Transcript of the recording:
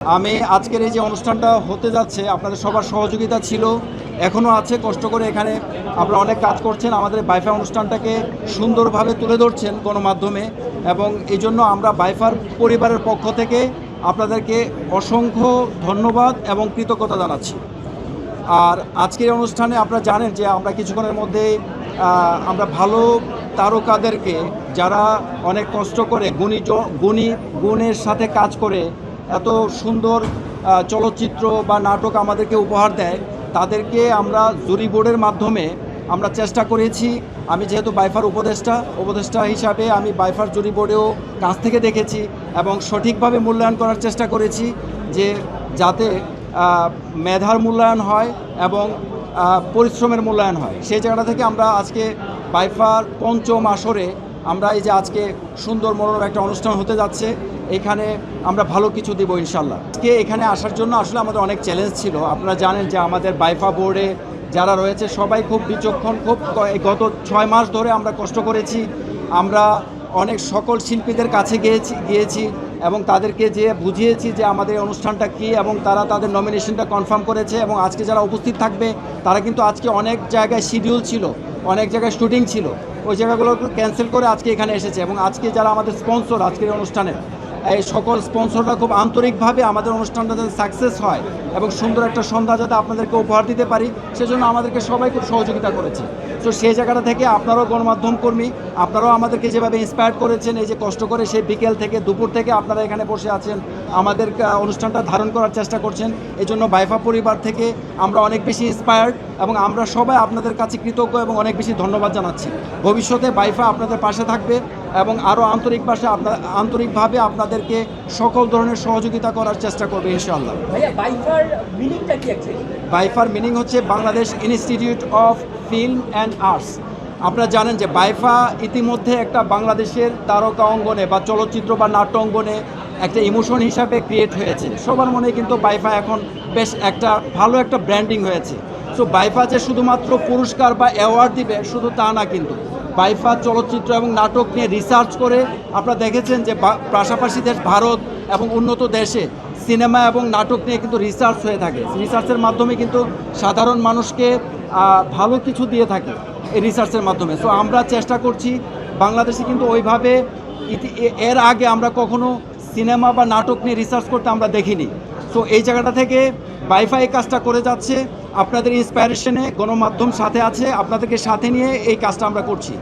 আমি আজকের এই যে অনুষ্ঠানটা হতে যাচ্ছে আপনাদের সবার সহযোগিতা ছিল, এখনও আছে। কষ্ট করে এখানে আপনারা অনেক কাজ করছেন, আমাদের বাইফা অনুষ্ঠানটাকে সুন্দরভাবে তুলে ধরছেন গণমাধ্যমে, এবং এই জন্য আমরা বাইফার পরিবারের পক্ষ থেকে আপনাদেরকে অসংখ্য ধন্যবাদ এবং কৃতজ্ঞতা জানাচ্ছি। আর আজকের অনুষ্ঠানে আপনারা জানেন যে আমরা কিছুক্ষণের মধ্যে আমরা ভালো তারকাদেরকে, যারা অনেক কষ্ট করে গুণের সাথে কাজ করে এত সুন্দর চলচ্চিত্র বা নাটক আমাদেরকে উপহার দেয়, তাদেরকে আমরা জুরি বোর্ডের মাধ্যমে আমরা চেষ্টা করেছি। আমি যেহেতু বাইফার উপদেষ্টা হিসাবে আমি বাইফার জুরি বোর্ডেও কাছ থেকে দেখেছি এবং সঠিকভাবে মূল্যায়ন করার চেষ্টা করেছি, যে যাতে মেধার মূল্যায়ন হয় এবং পরিশ্রমের মূল্যায়ন হয়। সেই জায়গাটা থেকে আমরা আজকে বাইফার পঞ্চম আসরে আমরা এই যে আজকে সুন্দর মনোরম একটা অনুষ্ঠান হতে যাচ্ছে, এখানে আমরা ভালো কিছু দেবো ইনশাল্লাহ। আজকে এখানে আসার জন্য আসলে আমাদের অনেক চ্যালেঞ্জ ছিল। আপনারা জানেন যে আমাদের বাইফা বোর্ডে যারা রয়েছে সবাই খুব বিচক্ষণ, গত 6 মাস ধরে আমরা কষ্ট করেছি। আমরা অনেক সকল শিল্পীদের কাছে গিয়েছি এবং তাদেরকে যে বুঝিয়েছি যে আমাদের অনুষ্ঠানটা কী, এবং তারা তাদের নমিনেশনটা কনফার্ম করেছে। এবং আজকে যারা উপস্থিত থাকবে তারা কিন্তু আজকে অনেক জায়গায় শিডিউল ছিল, অনেক জায়গায় শুটিং ছিল, ওই জায়গাগুলো ক্যান্সেল করে আজকে এখানে এসেছে। এবং আজকে যারা আমাদের স্পন্সর আজকের অনুষ্ঠানের, এই সকল স্পন্সররা খুব আন্তরিকভাবে আমাদের অনুষ্ঠানটা যাতে সাকসেস হয় এবং সুন্দর একটা সন্ধ্যা যাতে আপনাদেরকে উপহার দিতে পারি, সেজন্য আমাদেরকে সবাই খুব সহযোগিতা করেছে। তো সেই জায়গাটা থেকে আপনারাও গণমাধ্যম কর্মী, আপনারাও আমাদেরকে যেভাবে ইন্সপায়ার করেছেন, এই যে কষ্ট করে সেই বিকেল থেকে দুপুর থেকে আপনারা এখানে বসে আছেন, আমাদের অনুষ্ঠানটা ধারণ করার চেষ্টা করছেন, এই জন্য বাইফা পরিবার থেকে আমরা অনেক বেশি ইন্সপায়ার্ড এবং আমরা সবাই আপনাদের কাছে কৃতজ্ঞ এবং অনেক বেশি ধন্যবাদ জানাচ্ছি। ভবিষ্যতে বাইফা আপনাদের পাশে থাকবে এবং আরও আন্তরিকভাবে আপনাদেরকে সকল ধরনের সহযোগিতা করার চেষ্টা করবে ইনশাআল্লাহ। বাইফার মিনিং হচ্ছে Bangladesh institute of film and arts. আপনারা জানেন যে বাইফা ইতিমধ্যে একটা বাংলাদেশের তারকা অঙ্গনে বা চলচ্চিত্র বা নাট্য অঙ্গনে একটা ইমোশন হিসাবে ক্রিয়েট হয়েছে। সবার মনে কিন্তু বাইফা এখন বেশ একটা ভালো একটা ব্র্যান্ডিং হয়েছে। সো বাইফা যে শুধুমাত্র পুরস্কার বা অ্যাওয়ার্ড দিবে শুধু তা না, কিন্তু বাইফা চলচ্চিত্র এবং নাটক নিয়ে রিসার্চ করে আপনারা দেখেছেন যে পাশাপাশি দেশ ভারত এবং উন্নত দেশে সিনেমা এবং নাটক নিয়ে কিন্তু রিসার্চ হয়ে থাকে। রিসার্চের মাধ্যমে কিন্তু সাধারণ মানুষকে ভালো কিছু দিয়ে থাকে এই রিসার্চের মাধ্যমে। সো আমরা চেষ্টা করছি বাংলাদেশে, কিন্তু ওইভাবে এর আগে আমরা কখনো সিনেমা বা নাটক নিয়ে রিসার্চ করতে আমরা দেখিনি। সো এই জায়গাটা থেকে বাইফা এই কাজটা করে যাচ্ছে, আপনাদের ইন্সপায়ারেশনে গণমাধ্যম সাথে আছে, আপনাদেরকে সাথে নিয়ে এই কাজটা আমরা করছি।